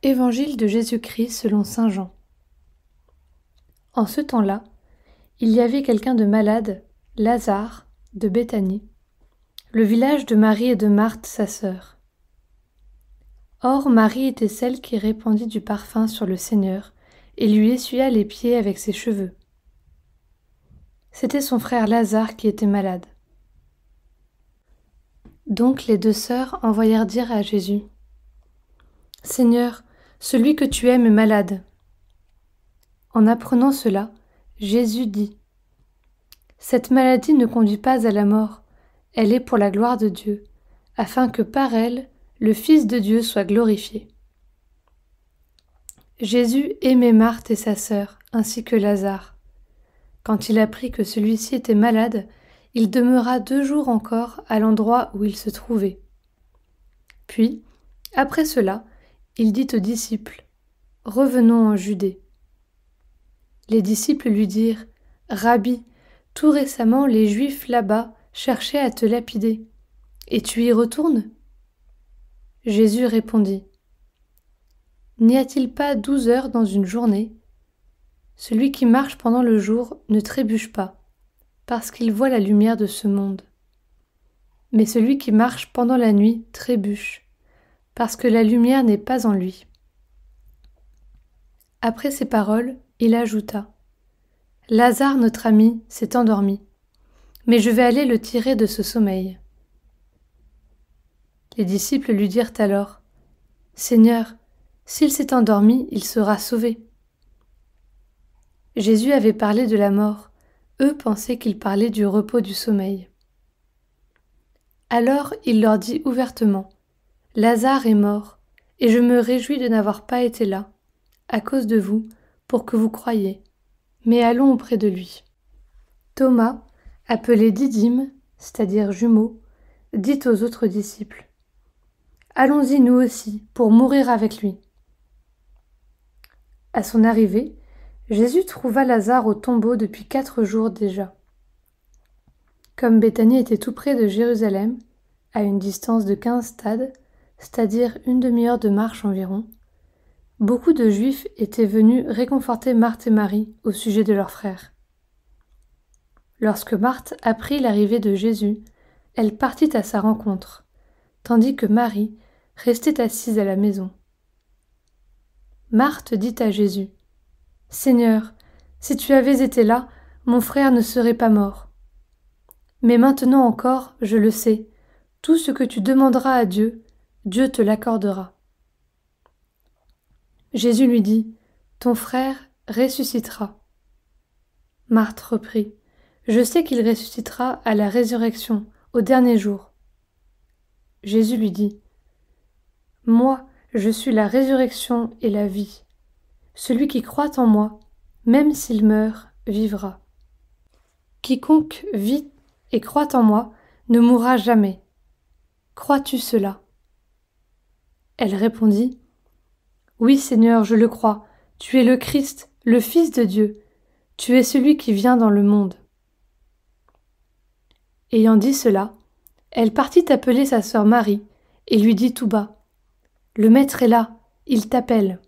Évangile de Jésus-Christ selon saint Jean. En ce temps-là, il y avait quelqu'un de malade, Lazare, de Béthanie, le village de Marie et de Marthe, sa sœur. Or Marie était celle qui répandit du parfum sur le Seigneur et lui essuya les pieds avec ses cheveux. C'était son frère Lazare qui était malade. Donc les deux sœurs envoyèrent dire à Jésus : « Seigneur, celui que tu aimes est malade. » En apprenant cela, Jésus dit : « Cette maladie ne conduit pas à la mort, elle est pour la gloire de Dieu, afin que par elle, le Fils de Dieu soit glorifié. » Jésus aimait Marthe et sa sœur, ainsi que Lazare. Quand il apprit que celui-ci était malade, il demeura 2 jours encore à l'endroit où il se trouvait. Puis, après cela, il dit aux disciples : « Revenons en Judée. » Les disciples lui dirent : « Rabbi, tout récemment les Juifs là-bas cherchaient à te lapider, et tu y retournes ?» Jésus répondit : « N'y a-t-il pas 12 heures dans une journée ? Celui qui marche pendant le jour ne trébuche pas, parce qu'il voit la lumière de ce monde. Mais celui qui marche pendant la nuit trébuche, parce que la lumière n'est pas en lui. » Après ces paroles, il ajouta : « Lazare, notre ami, s'est endormi, mais je vais aller le tirer de ce sommeil. » Les disciples lui dirent alors : « Seigneur, s'il s'est endormi, il sera sauvé. » Jésus avait parlé de la mort, eux pensaient qu'il parlait du repos du sommeil. Alors il leur dit ouvertement : « Lazare est mort, et je me réjouis de n'avoir pas été là, à cause de vous, pour que vous croyiez. Mais allons auprès de lui. » Thomas, appelé Didyme, c'est-à-dire jumeau, dit aux autres disciples : « Allons-y nous aussi, pour mourir avec lui. » À son arrivée, Jésus trouva Lazare au tombeau depuis 4 jours déjà. Comme Béthanie était tout près de Jérusalem, à une distance de 15 stades, c'est-à-dire une demi-heure de marche environ, beaucoup de Juifs étaient venus réconforter Marthe et Marie au sujet de leur frère. Lorsque Marthe apprit l'arrivée de Jésus, elle partit à sa rencontre, tandis que Marie restait assise à la maison. Marthe dit à Jésus : « Seigneur, si tu avais été là, mon frère ne serait pas mort. Mais maintenant encore, je le sais, tout ce que tu demanderas à Dieu, Dieu te l'accordera. » Jésus lui dit : « Ton frère ressuscitera. » Marthe reprit : « Je sais qu'il ressuscitera à la résurrection, au dernier jour. » Jésus lui dit : « Moi, je suis la résurrection et la vie. Celui qui croit en moi, même s'il meurt, vivra. Quiconque vit et croit en moi ne mourra jamais. Crois-tu cela ? » Elle répondit : « Oui, Seigneur, je le crois. Tu es le Christ, le Fils de Dieu. Tu es celui qui vient dans le monde. » Ayant dit cela, elle partit appeler sa sœur Marie et lui dit tout bas : « Le Maître est là, il t'appelle. »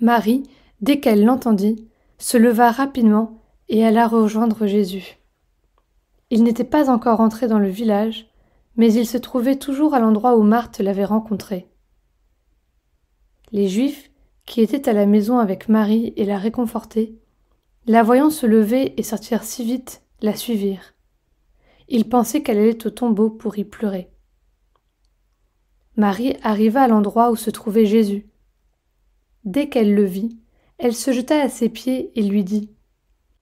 Marie, dès qu'elle l'entendit, se leva rapidement et alla rejoindre Jésus. Il n'était pas encore entré dans le village, mais il se trouvait toujours à l'endroit où Marthe l'avait rencontré. Les Juifs, qui étaient à la maison avec Marie et la réconfortaient, la voyant se lever et sortir si vite, la suivirent. Ils pensaient qu'elle allait au tombeau pour y pleurer. Marie arriva à l'endroit où se trouvait Jésus. Dès qu'elle le vit, elle se jeta à ses pieds et lui dit :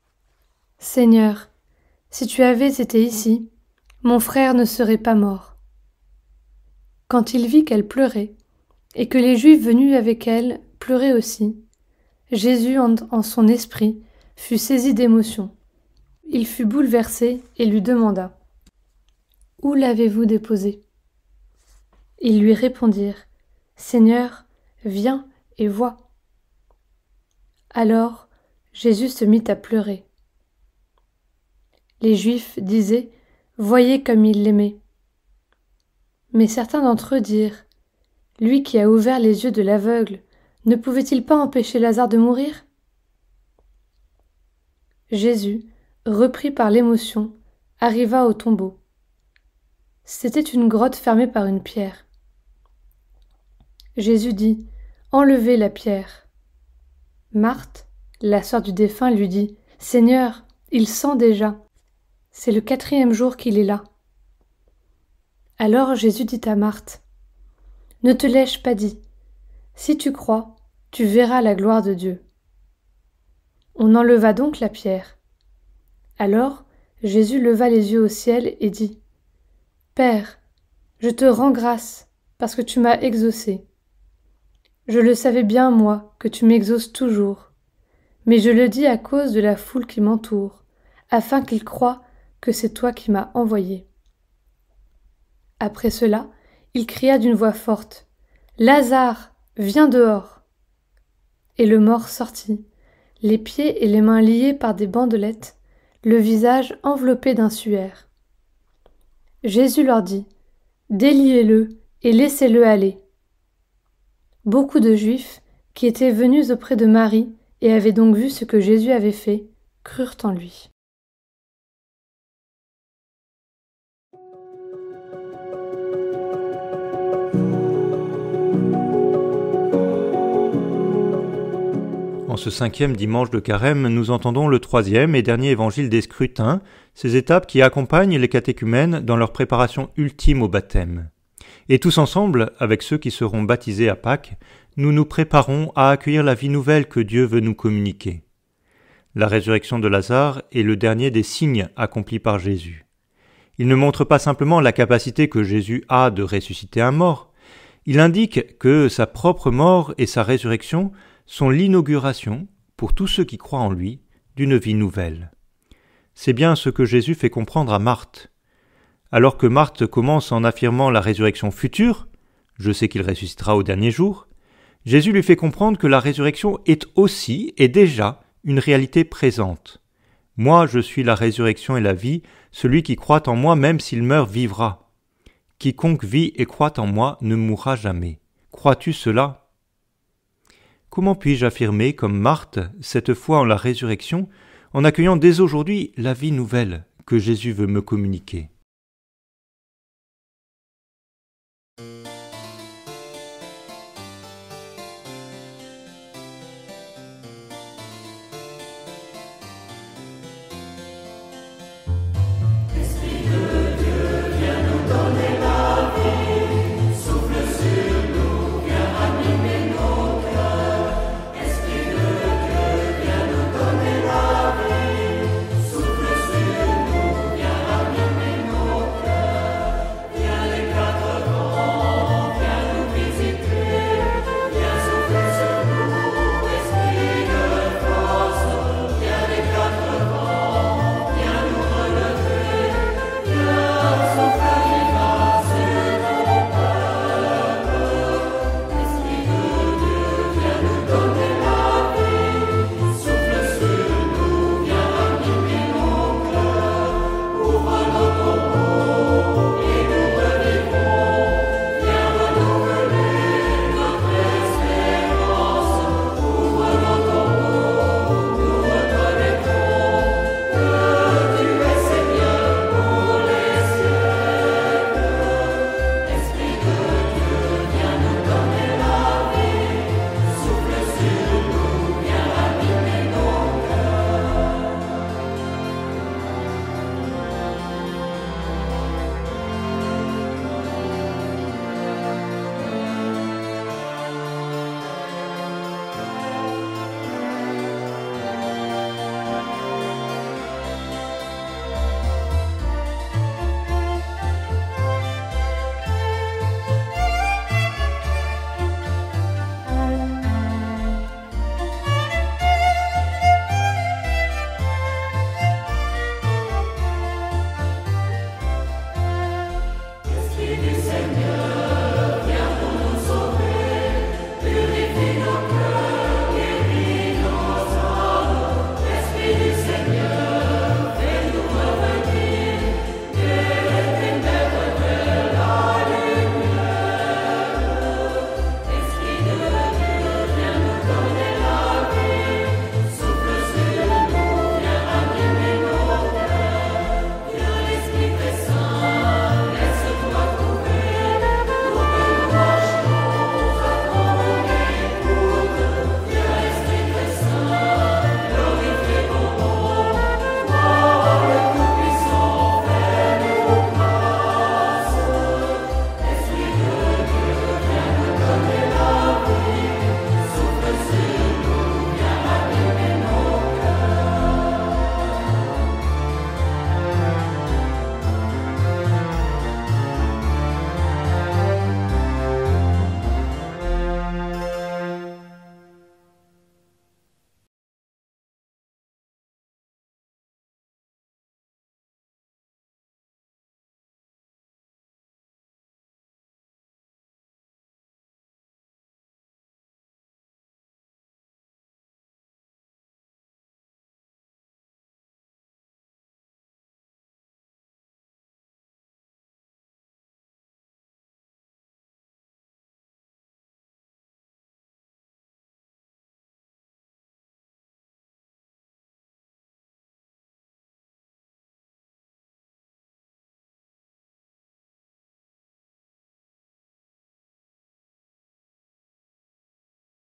« Seigneur, si tu avais été ici, mon frère ne serait pas mort. » Quand il vit qu'elle pleurait, et que les Juifs venus avec elle pleuraient aussi, Jésus, en son esprit, fut saisi d'émotion. Il fut bouleversé et lui demanda : « Où l'avez-vous déposé ? » Ils lui répondirent : « Seigneur, viens et vois. » Alors Jésus se mit à pleurer. Les Juifs disaient : « Voyez comme il l'aimait. » Mais certains d'entre eux dirent : lui qui a ouvert les yeux de l'aveugle, ne pouvait-il pas empêcher Lazare de mourir? Jésus, repris par l'émotion, arriva au tombeau. C'était une grotte fermée par une pierre. Jésus dit « Enlevez la pierre ». Marthe, la sœur du défunt, lui dit « Seigneur, il sent déjà. C'est le 4e jour qu'il est là. » Alors Jésus dit à Marthe « Ne te l'ai-je pas dit? Si tu crois, tu verras la gloire de Dieu. » On enleva donc la pierre. Alors Jésus leva les yeux au ciel et dit « Père, je te rends grâce parce que tu m'as exaucé. Je le savais bien, moi, que tu m'exauces toujours, mais je le dis à cause de la foule qui m'entoure, afin qu'ils croient que c'est toi qui m'as envoyé. » Après cela, il cria d'une voix forte « Lazare, viens dehors !» Et le mort sortit, les pieds et les mains liés par des bandelettes, le visage enveloppé d'un suaire. Jésus leur dit « Déliez-le et laissez-le aller. » Beaucoup de Juifs, qui étaient venus auprès de Marie et avaient donc vu ce que Jésus avait fait, crurent en lui. En ce 5e dimanche de Carême, nous entendons le 3e et dernier évangile des scrutins, ces étapes qui accompagnent les catéchumènes dans leur préparation ultime au baptême. Et tous ensemble, avec ceux qui seront baptisés à Pâques, nous nous préparons à accueillir la vie nouvelle que Dieu veut nous communiquer. La résurrection de Lazare est le dernier des signes accomplis par Jésus. Il ne montre pas simplement la capacité que Jésus a de ressusciter un mort, il indique que sa propre mort et sa résurrection sont l'inauguration, pour tous ceux qui croient en lui, d'une vie nouvelle. C'est bien ce que Jésus fait comprendre à Marthe. Alors que Marthe commence en affirmant la résurrection future, je sais qu'il ressuscitera au dernier jour, Jésus lui fait comprendre que la résurrection est aussi et déjà une réalité présente. Moi, je suis la résurrection et la vie, celui qui croit en moi, même s'il meurt, vivra. Quiconque vit et croit en moi ne mourra jamais. Crois-tu cela? Comment puis-je affirmer, comme Marthe, cette foi en la résurrection, en accueillant dès aujourd'hui la vie nouvelle que Jésus veut me communiquer?